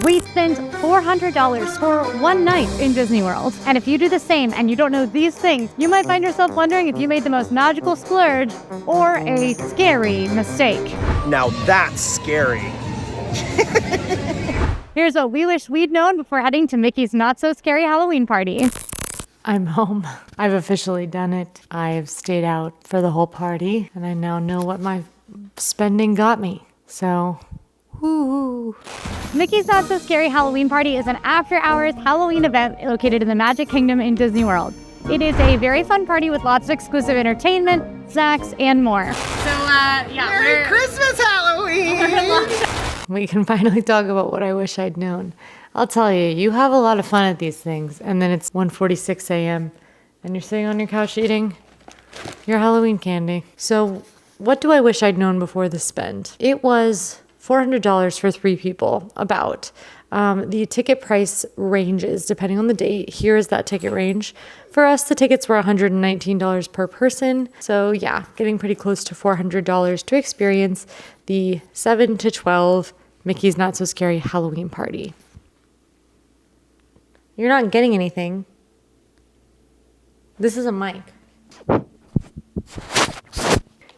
We spent $400 for one night in Disney World. And if you do the same and you don't know these things, you might find yourself wondering if you made the most magical splurge or a scary mistake. Now that's scary. Here's what we wish we'd known before heading to Mickey's not-so-scary Halloween party. I'm home. I've officially done it. I've stayed out for the whole party, and I now know what my spending got me. So, woo. Mickey's Not So Scary Halloween Party is an after-hours Halloween event located in the Magic Kingdom in Disney World. It is a very fun party with lots of exclusive entertainment, snacks, and more. Merry Christmas, Halloween! We can finally talk about what I wish I'd known. I'll tell you, you have a lot of fun at these things, and then it's 1:46 a.m., and you're sitting on your couch eating your Halloween candy. So what do I wish I'd known before the spend? It was $400 for 3 people, about. The ticket price ranges depending on the date. Here is that ticket range. For us, the tickets were $119 per person. So yeah, getting pretty close to $400 to experience the 7 to 12 Mickey's Not So Scary Halloween party. You're not getting anything. This is a mic.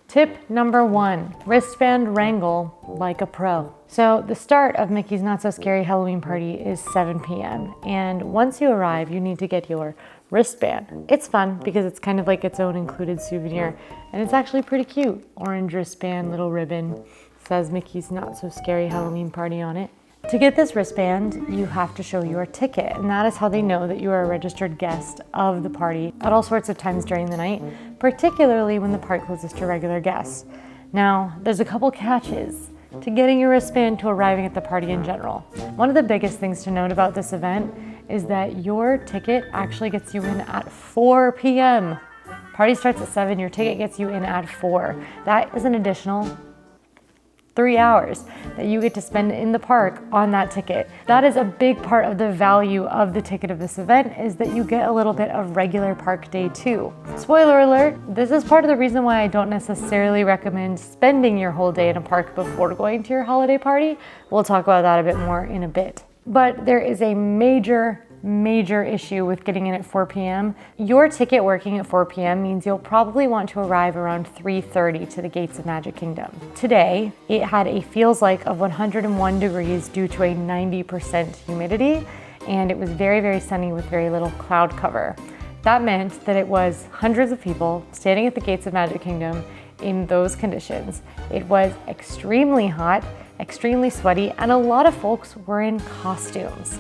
Tip number 1, wristband wrangle like a pro. So the start of Mickey's Not So Scary Halloween party is 7 p.m. And once you arrive, you need to get your wristband. It's fun because it's kind of like its own included souvenir. And it's actually pretty cute. Orange wristband, little ribbon, says Mickey's Not So Scary Halloween party on it. To get this wristband, you have to show your ticket, and that is how they know that you are a registered guest of the party at all sorts of times during the night, particularly when the park closes to regular guests. Now, there's a couple catches to getting your wristband to arriving at the party in general. One of the biggest things to note about this event is that your ticket actually gets you in at 4 p.m. Party starts at 7, your ticket gets you in at 4. That is an additional 3 hours that you get to spend in the park on that ticket. That is a big part of the value of the ticket of this event, is that you get a little bit of regular park day too. Spoiler alert, this is part of the reason why I don't necessarily recommend spending your whole day in a park before going to your holiday party. We'll talk about that a bit more in a bit. But there is a major issue with getting in at 4 p.m. Your ticket working at 4 p.m. means you'll probably want to arrive around 3:30 to the gates of Magic Kingdom. Today, it had a feels like of 101 degrees due to a 90% humidity, and it was very, very sunny with very little cloud cover. That meant that it was hundreds of people standing at the gates of Magic Kingdom in those conditions. It was extremely hot, extremely sweaty, and a lot of folks were in costumes.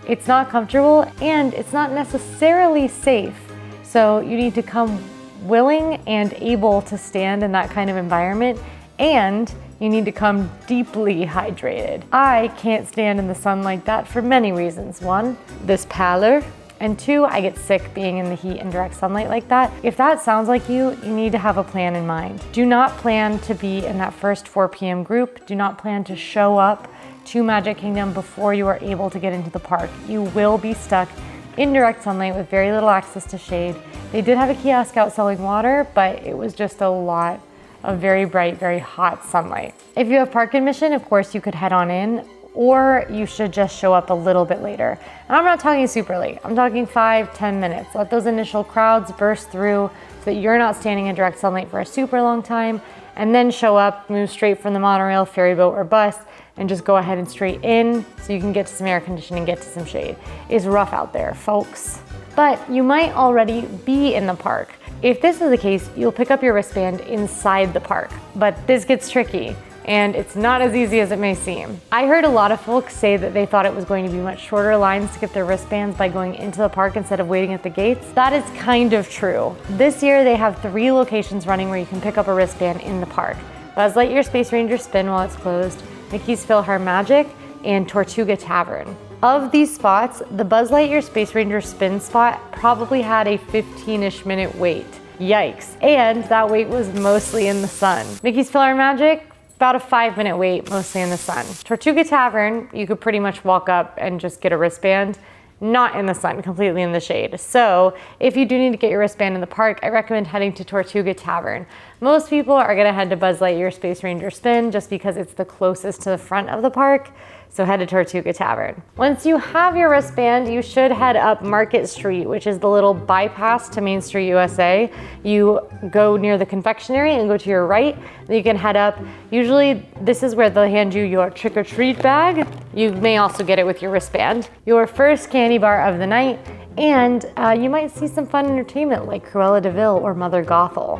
It's not comfortable and it's not necessarily safe. So you need to come willing and able to stand in that kind of environment, and you need to come deeply hydrated. I can't stand in the sun like that for many reasons. 1, this pallor, and 2, I get sick being in the heat and direct sunlight like that. If that sounds like you need to have a plan in mind. Do not plan to be in that first 4 p.m. group. Do not plan to show up to Magic Kingdom before you are able to get into the park. You will be stuck in direct sunlight with very little access to shade. They did have a kiosk out selling water, but it was just a lot of very bright, very hot sunlight. If you have park admission, of course you could head on in, or you should just show up a little bit later. And I'm not talking super late. I'm talking 5-10 minutes. Let those initial crowds burst through so that you're not standing in direct sunlight for a super long time, and then show up, move straight from the monorail, ferry boat, or bus, and just go ahead and straight in so you can get to some air conditioning, get to some shade. It's rough out there, folks. But you might already be in the park. If this is the case, you'll pick up your wristband inside the park. But this gets tricky, and it's not as easy as it may seem. I heard a lot of folks say that they thought it was going to be much shorter lines to get their wristbands by going into the park instead of waiting at the gates. That is kind of true. This year they have 3 locations running where you can pick up a wristband in the park. Buzz Lightyear Space Ranger Spin while it's closed, Mickey's PhilharMagic, and Tortuga Tavern. Of these spots, the Buzz Lightyear Space Ranger Spin spot probably had a 15-ish minute wait. Yikes. And that wait was mostly in the sun. Mickey's PhilharMagic, about a 5-minute wait, mostly in the sun. Tortuga Tavern, you could pretty much walk up and just get a wristband. Not in the sun, completely in the shade. So if you do need to get your wristband in the park, I recommend heading to Tortuga Tavern. Most people are gonna head to Buzz Lightyear Space Ranger Spin just because it's the closest to the front of the park. So head to Tortuga Tavern. Once you have your wristband, you should head up Market Street, which is the little bypass to Main Street, USA. You go near the confectionery and go to your right, then you can head up. Usually this is where they'll hand you your trick-or-treat bag. You may also get it with your wristband. Your first candy bar of the night, and you might see some fun entertainment like Cruella de Vil or Mother Gothel.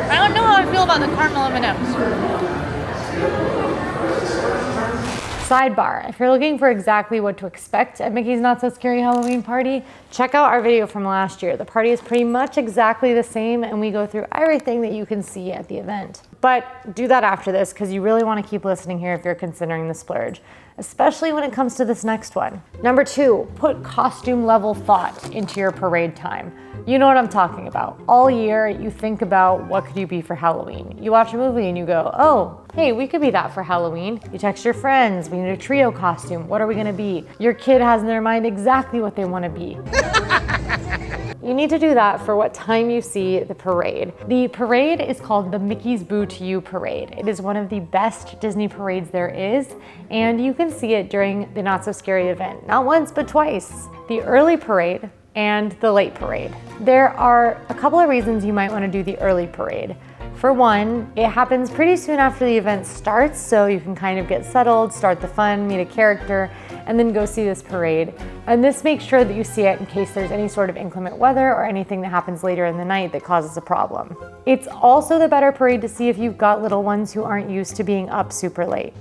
I don't know how I feel about the caramel M&Ms. Sidebar, if you're looking for exactly what to expect at Mickey's Not So Scary Halloween Party, check out our video from last year. The party is pretty much exactly the same, and we go through everything that you can see at the event. But do that after this, because you really want to keep listening here if you're considering the splurge, especially when it comes to this next one. Number 2, put costume level thought into your parade time. You know what I'm talking about. All year, you think about what could you be for Halloween. You watch a movie and you go, oh, hey, we could be that for Halloween. You text your friends, we need a trio costume. What are we gonna be? Your kid has in their mind exactly what they wanna be. You need to do that for what time you see the parade. The parade is called the Mickey's Boo to You Parade. It is one of the best Disney parades there is, and you can see it during the Not So Scary event. Not once, but twice. The early parade and the late parade. There are a couple of reasons you might want to do the early parade. For one, it happens pretty soon after the event starts, so you can kind of get settled, start the fun, meet a character, and then go see this parade. And this makes sure that you see it in case there's any sort of inclement weather or anything that happens later in the night that causes a problem. It's also the better parade to see if you've got little ones who aren't used to being up super late.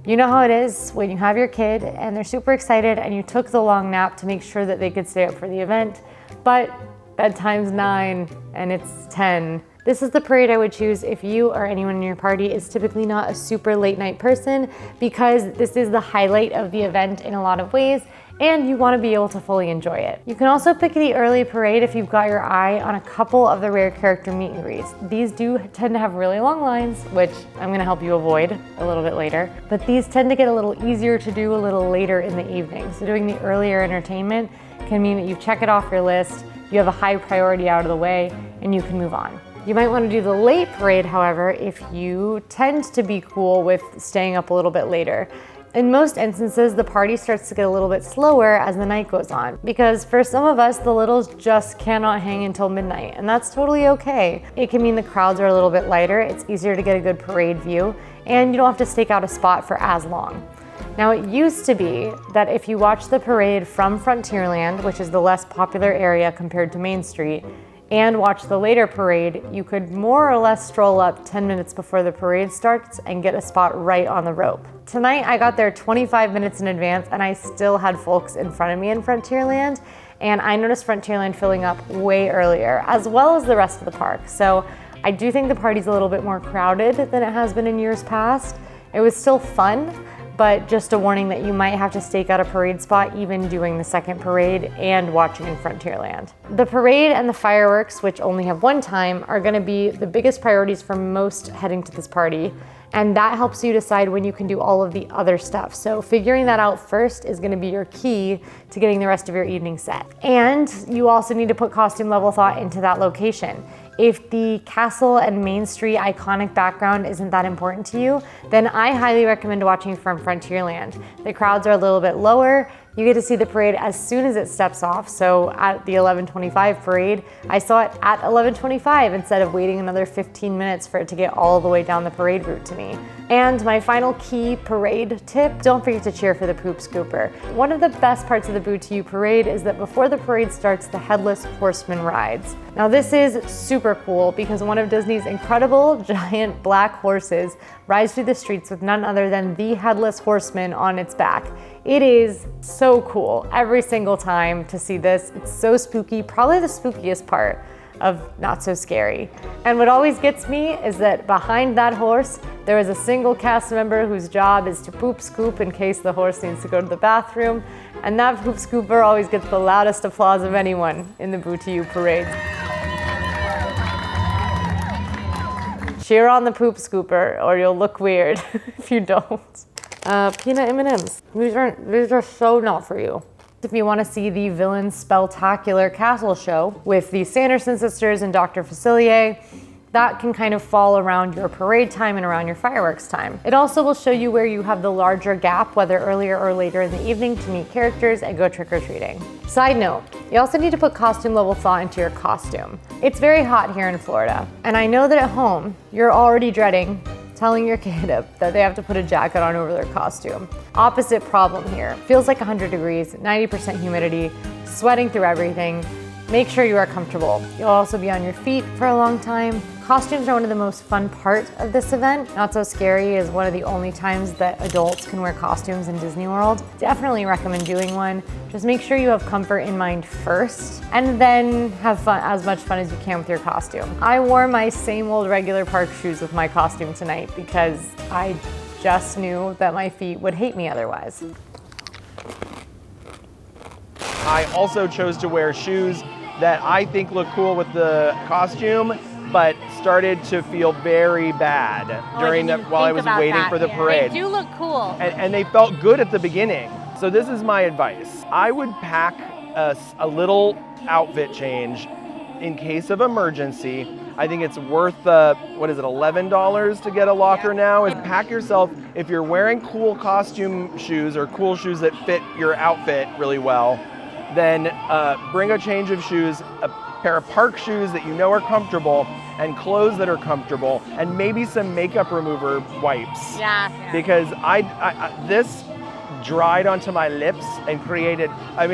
You know how it is when you have your kid and they're super excited and you took the long nap to make sure that they could stay up for the event, but bedtime's 9 and it's 10. This is the parade I would choose if you or anyone in your party is typically not a super late night person, because this is the highlight of the event in a lot of ways, and you want to be able to fully enjoy it. You can also pick the early parade if you've got your eye on a couple of the rare character meet and greets. These do tend to have really long lines, which I'm going to help you avoid a little bit later, but these tend to get a little easier to do a little later in the evening. So doing the earlier entertainment can mean that you check it off your list, you have a high priority out of the way, and you can move on. You might want to do the late parade, however, if you tend to be cool with staying up a little bit later. In most instances, the party starts to get a little bit slower as the night goes on, because for some of us, the littles just cannot hang until midnight, and that's totally okay. It can mean the crowds are a little bit lighter, it's easier to get a good parade view, and you don't have to stake out a spot for as long. Now, it used to be that if you watch the parade from Frontierland, which is the less popular area compared to Main Street, and watch the later parade, you could more or less stroll up 10 minutes before the parade starts and get a spot right on the rope. Tonight, I got there 25 minutes in advance and I still had folks in front of me in Frontierland, and I noticed Frontierland filling up way earlier, as well as the rest of the park. So I do think the party's a little bit more crowded than it has been in years past. It was still fun, but just a warning that you might have to stake out a parade spot even doing the second parade and watching in Frontierland. The parade and the fireworks, which only have one time, are gonna be the biggest priorities for most heading to this party, and that helps you decide when you can do all of the other stuff. So figuring that out first is gonna be your key to getting the rest of your evening set. And you also need to put costume level thought into that location. If the castle and Main Street iconic background isn't that important to you, then I highly recommend watching from Frontierland. The crowds are a little bit lower. You get to see the parade as soon as it steps off. So at the 11:25 parade, I saw it at 11:25 instead of waiting another 15 minutes for it to get all the way down the parade route to me. And my final key parade tip, don't forget to cheer for the poop scooper. One of the best parts of the Boo to You parade is that before the parade starts, the Headless Horseman rides. Now this is super cool because one of Disney's incredible giant black horses rides through the streets with none other than the Headless Horseman on its back. It is so cool every single time to see this. It's so spooky, probably the spookiest part of Not So Scary. And what always gets me is that behind that horse, there is a single cast member whose job is to poop scoop in case the horse needs to go to the bathroom. And that poop scooper always gets the loudest applause of anyone in the Boo to You parade. Cheer on the poop scooper or you'll look weird if you don't. Peanut M&Ms. These are so not for you. If you want to see the Villain Spectacular Castle show with the Sanderson sisters and Dr. Facilier, That can kind of fall around your parade time and around your fireworks time. It also will show you where you have the larger gap, whether earlier or later in the evening, to meet characters and go trick-or-treating. Side note, you also need to put costume level thought into your costume. It's very hot here in Florida, and I know that at home, you're already dreading telling your kid that they have to put a jacket on over their costume. Opposite problem here. Feels like 100 degrees, 90% humidity, sweating through everything. Make sure you are comfortable. You'll also be on your feet for a long time. Costumes are one of the most fun parts of this event. Not So Scary is one of the only times that adults can wear costumes in Disney World. Definitely recommend doing one. Just make sure you have comfort in mind first, and then have fun, as much fun as you can with your costume. I wore my same old regular park shoes with my costume tonight because I just knew that my feet would hate me otherwise. I also chose to wear shoes that I think look cool with the costume, but started to feel very bad while I was waiting for the parade. They do look cool. And they felt good at the beginning. So this is my advice. I would pack a little outfit change in case of emergency. I think it's worth $11 to get a locker now. And pack yourself, if you're wearing cool costume shoes or cool shoes that fit your outfit really well, then bring a change of shoes, a pair of park shoes that you know are comfortable, and clothes that are comfortable, and maybe some makeup remover wipes. Yeah. Because this dried onto my lips and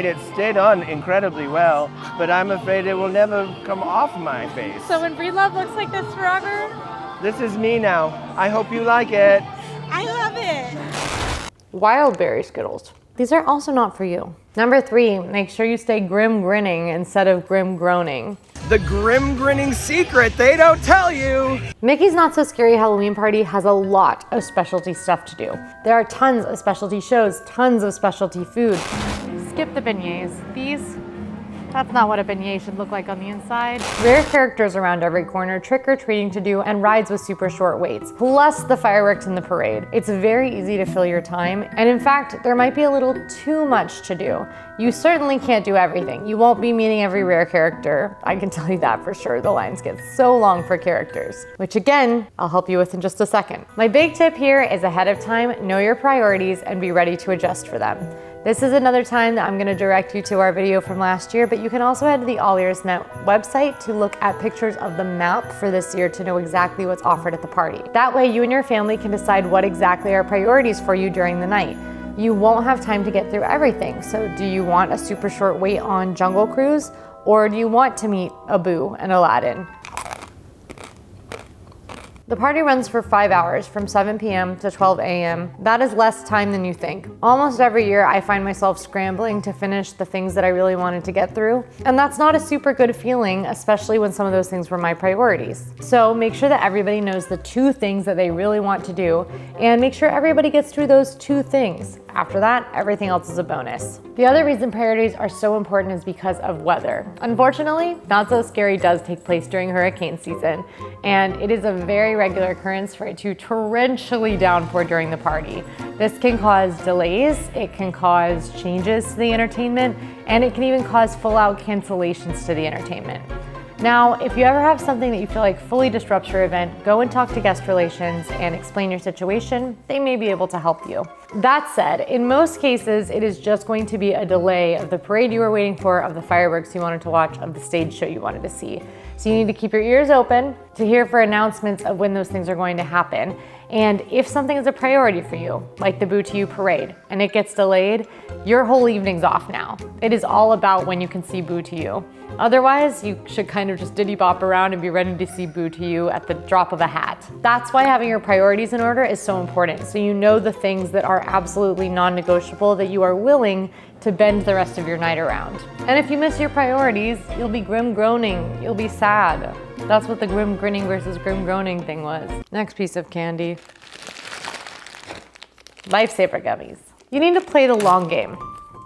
it stayed on incredibly well, but I'm afraid it will never come off my face. So when Breedlove looks like this forever? This is me now. I hope you like it. I love it. Wild berry Skittles. These are also not for you. Number 3, make sure you stay grim grinning instead of grim groaning. The grim grinning secret they don't tell you. Mickey's Not So Scary Halloween Party has a lot of specialty stuff to do. There are tons of specialty shows, tons of specialty food. Skip the beignets. That's not what a beignet should look like on the inside. Rare characters around every corner, trick-or-treating to do, and rides with super short waits, plus the fireworks in the parade. It's very easy to fill your time, and in fact, there might be a little too much to do. You certainly can't do everything. You won't be meeting every rare character. I can tell you that for sure. The lines get so long for characters, which again, I'll help you with in just a second. My big tip here is ahead of time, know your priorities and be ready to adjust for them. This is another time that I'm going to direct you to our video from last year, but you can also head to the AllEars.net website to look at pictures of the map for this year to know exactly what's offered at the party. That way you and your family can decide what exactly are priorities for you during the night. You won't have time to get through everything, so do you want a super short wait on Jungle Cruise, or do you want to meet Abu and Aladdin? The party runs for 5 hours from 7 p.m. to 12 a.m. That is less time than you think. Almost every year I find myself scrambling to finish the things that I really wanted to get through, and that's not a super good feeling, especially when some of those things were my priorities. So make sure that everybody knows the 2 things that they really want to do, and make sure everybody gets through those 2 things. After that, everything else is a bonus. The other reason priorities are so important is because of weather. Unfortunately, Not So Scary does take place during hurricane season, and it is a very regular occurrence for it to torrentially downpour during the party. This can cause delays, it can cause changes to the entertainment, and it can even cause full-out cancellations to the entertainment. Now, if you ever have something that you feel like fully disrupts your event, go and talk to guest relations and explain your situation. They may be able to help you. That said, in most cases, it is just going to be a delay of the parade you were waiting for, of the fireworks you wanted to watch, of the stage show you wanted to see. So you need to keep your ears open to hear for announcements of when those things are going to happen. And if something is a priority for you, like the Boo to You parade, and it gets delayed, your whole evening's off now. It is all about when you can see Boo to You. Otherwise, you should kind of just diddy bop around and be ready to see Boo to You at the drop of a hat. That's why having your priorities in order is so important, so you know the things that are absolutely non-negotiable that you are willing to bend the rest of your night around. And if you miss your priorities, you'll be grim groaning, you'll be sad. That's what the grim grinning versus grim groaning thing was. Next piece of candy. Lifesaver gummies. You need to play the long game,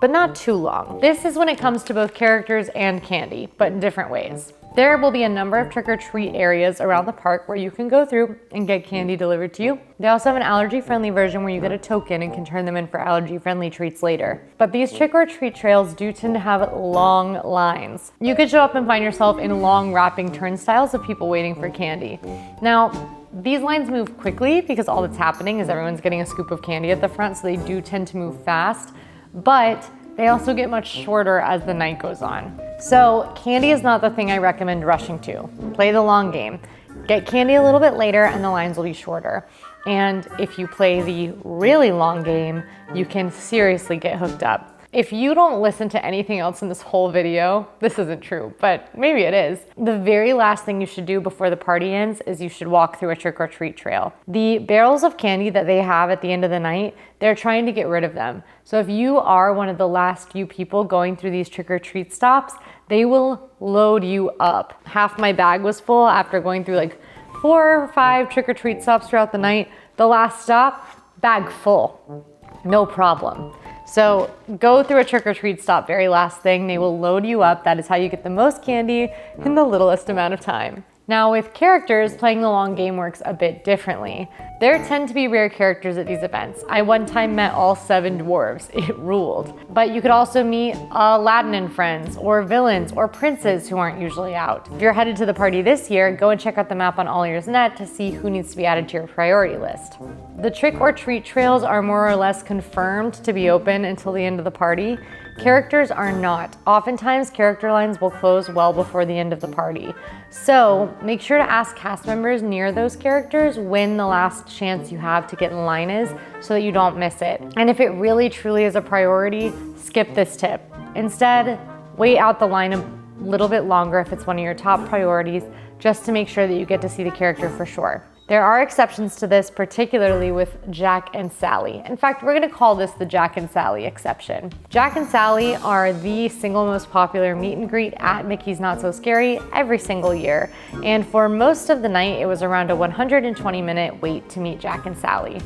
but not too long. This is when it comes to both characters and candy, but in different ways. There will be a number of trick-or-treat areas around the park where you can go through and get candy delivered to you. They also have an allergy-friendly version where you get a token and can turn them in for allergy-friendly treats later. But these trick-or-treat trails do tend to have long lines. You could show up and find yourself in long wrapping turnstiles of people waiting for candy. Now, these lines move quickly because all that's happening is everyone's getting a scoop of candy at the front, so they do tend to move fast, but they also get much shorter as the night goes on. So candy is not the thing I recommend rushing to. Play the long game. Get candy a little bit later and the lines will be shorter. And if you play the really long game, you can seriously get hooked up. If you don't listen to anything else in this whole video, this isn't true, but maybe it is. The very last thing you should do before the party ends is you should walk through a trick-or-treat trail. The barrels of candy that they have at the end of the night, they're trying to get rid of them. So if you are one of the last few people going through these trick-or-treat stops, they will load you up. Half my bag was full after going through like 4 or 5 trick-or-treat stops throughout the night. The last stop, bag full, no problem. So go through a trick-or-treat stop, very last thing. They will load you up. That is how you get the most candy in the littlest amount of time. Now with characters, playing the long game works a bit differently. There tend to be rare characters at these events. I one time met all 7 dwarves. It ruled. But you could also meet Aladdin and friends, or villains, or princes who aren't usually out. If you're headed to the party this year, go and check out the map on AllEars.net to see who needs to be added to your priority list. The trick-or-treat trails are more or less confirmed to be open until the end of the party. Characters are not. Oftentimes, character lines will close well before the end of the party. So make sure to ask cast members near those characters when the last chance you have to get in line is so that you don't miss it. And if it really truly is a priority, skip this tip. Instead, wait out the line a little bit longer if it's one of your top priorities, just to make sure that you get to see the character for sure. There are exceptions to this, particularly with Jack and Sally. In fact, we're gonna call this the Jack and Sally exception. Jack and Sally are the single most popular meet and greet at Mickey's Not So Scary every single year. And for most of the night, it was around a 120-minute wait to meet Jack and Sally.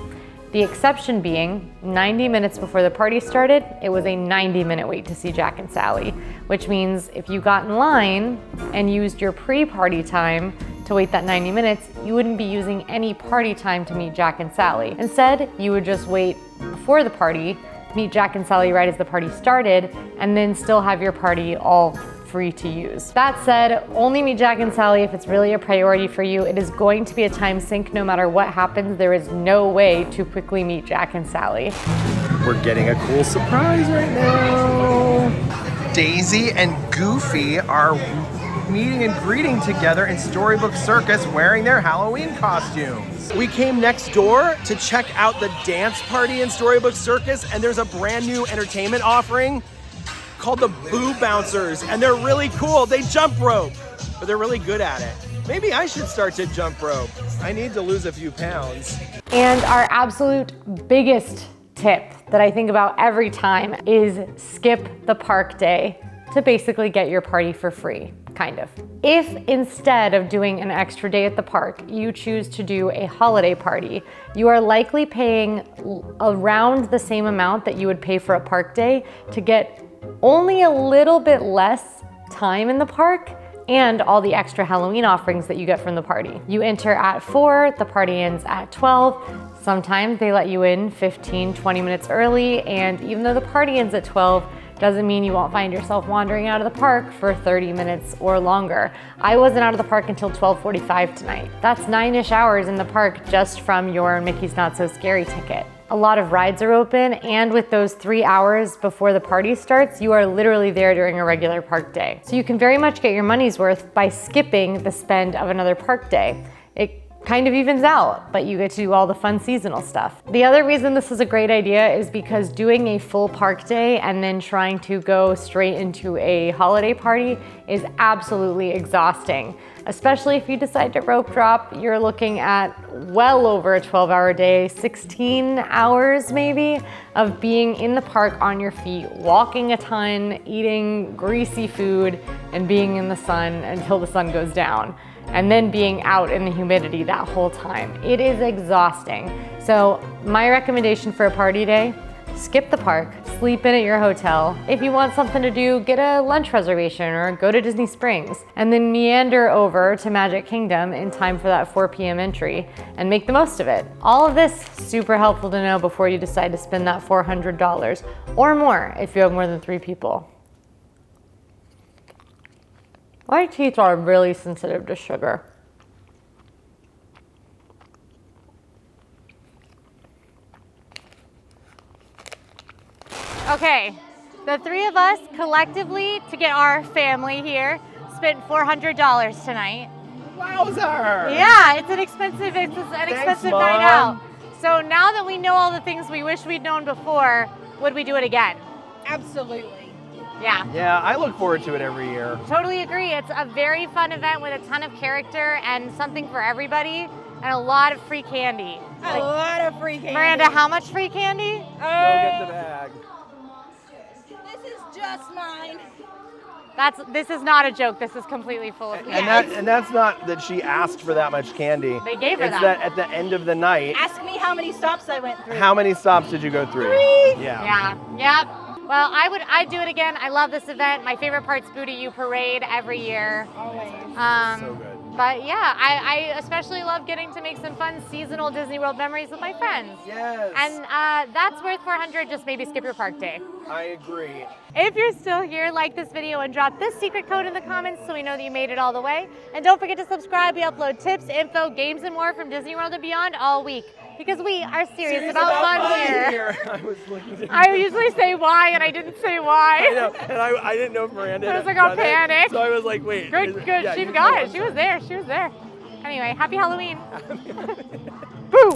The exception being 90 minutes before the party started, it was a 90-minute wait to see Jack and Sally, which means if you got in line and used your pre-party time to wait that 90 minutes, you wouldn't be using any party time to meet Jack and Sally. Instead, you would just wait before the party, meet Jack and Sally right as the party started, and then still have your party all free to use. That said, only meet Jack and Sally if it's really a priority for you. It is going to be a time sink no matter what happens. There is no way to quickly meet Jack and Sally. We're getting a cool surprise right now. Daisy and Goofy are meeting and greeting together in Storybook Circus wearing their Halloween costumes. We came next door to check out the dance party in Storybook Circus, and there's a brand new entertainment offering called the Boo Bouncers, and they're really cool. They jump rope, but they're really good at it. Maybe I should start to jump rope. I need to lose a few pounds. And our absolute biggest tip that I think about every time is skip the park day to basically get your party for free, kind of. If instead of doing an extra day at the park, you choose to do a holiday party, you are likely paying around the same amount that you would pay for a park day to get only a little bit less time in the park and all the extra Halloween offerings that you get from the party. You enter at 4, the party ends at 12. Sometimes they let you in 15, 20 minutes early, and even though the party ends at 12, doesn't mean you won't find yourself wandering out of the park for 30 minutes or longer. I wasn't out of the park until 12:45 tonight. That's 9-ish hours in the park just from your Mickey's Not So Scary ticket. A lot of rides are open, and with those 3 hours before the party starts, you are literally there during a regular park day. So you can very much get your money's worth by skipping the spend of another park day. It kind of evens out, but you get to do all the fun seasonal stuff. The other reason this is a great idea is because doing a full park day and then trying to go straight into a holiday party is absolutely exhausting. Especially if you decide to rope drop, you're looking at well over a 12-hour day, 16 hours maybe, of being in the park on your feet, walking a ton, eating greasy food, and being in the sun until the sun goes down, and then being out in the humidity that whole time. It is exhausting. So my recommendation for a party day, skip the park, sleep in at your hotel. If you want something to do, get a lunch reservation or go to Disney Springs, and then meander over to Magic Kingdom in time for that 4 p.m. entry and make the most of it. All of this super helpful to know before you decide to spend that $400 or more if you have more than 3 people. My teeth are really sensitive to sugar. Okay, the 3 of us collectively, to get our family here, spent $400 tonight. Wowzer! Yeah, it's an expensive night Mom. out. So now that we know all the things we wish we'd known before, would we do it again? Absolutely. Yeah. Yeah, I look forward to it every year. Totally agree. It's a very fun event with a ton of character and something for everybody and a lot of free candy. A lot of free candy. Miranda, how much free candy? Go get the bag. This is just mine. This is not a joke. This is completely full of candy. And that's not that she asked for that much candy. They gave her it's that. At the end of the night. Ask me how many stops I went through. How many stops did you go through? 3. Yeah. Yep. Well, I'd do it again. I love this event. My favorite part's Boo to You Parade every year. Always. So good. But yeah, I especially love getting to make some fun seasonal Disney World memories with my friends. Yes. And that's worth $400, just maybe skip your park day. I agree. If you're still here, like this video and drop this secret code in the comments so we know that you made it all the way. And don't forget to subscribe. We upload tips, info, games, and more from Disney World and beyond all week. Because we are serious about fun here. I was looking at I usually say why, and I didn't say why. I know, and I didn't know if Miranda I was had like, I'll done it, panic. so I was like, wait. Good. Yeah, She you got go it. on She was there. Anyway, happy Halloween. time. Boo!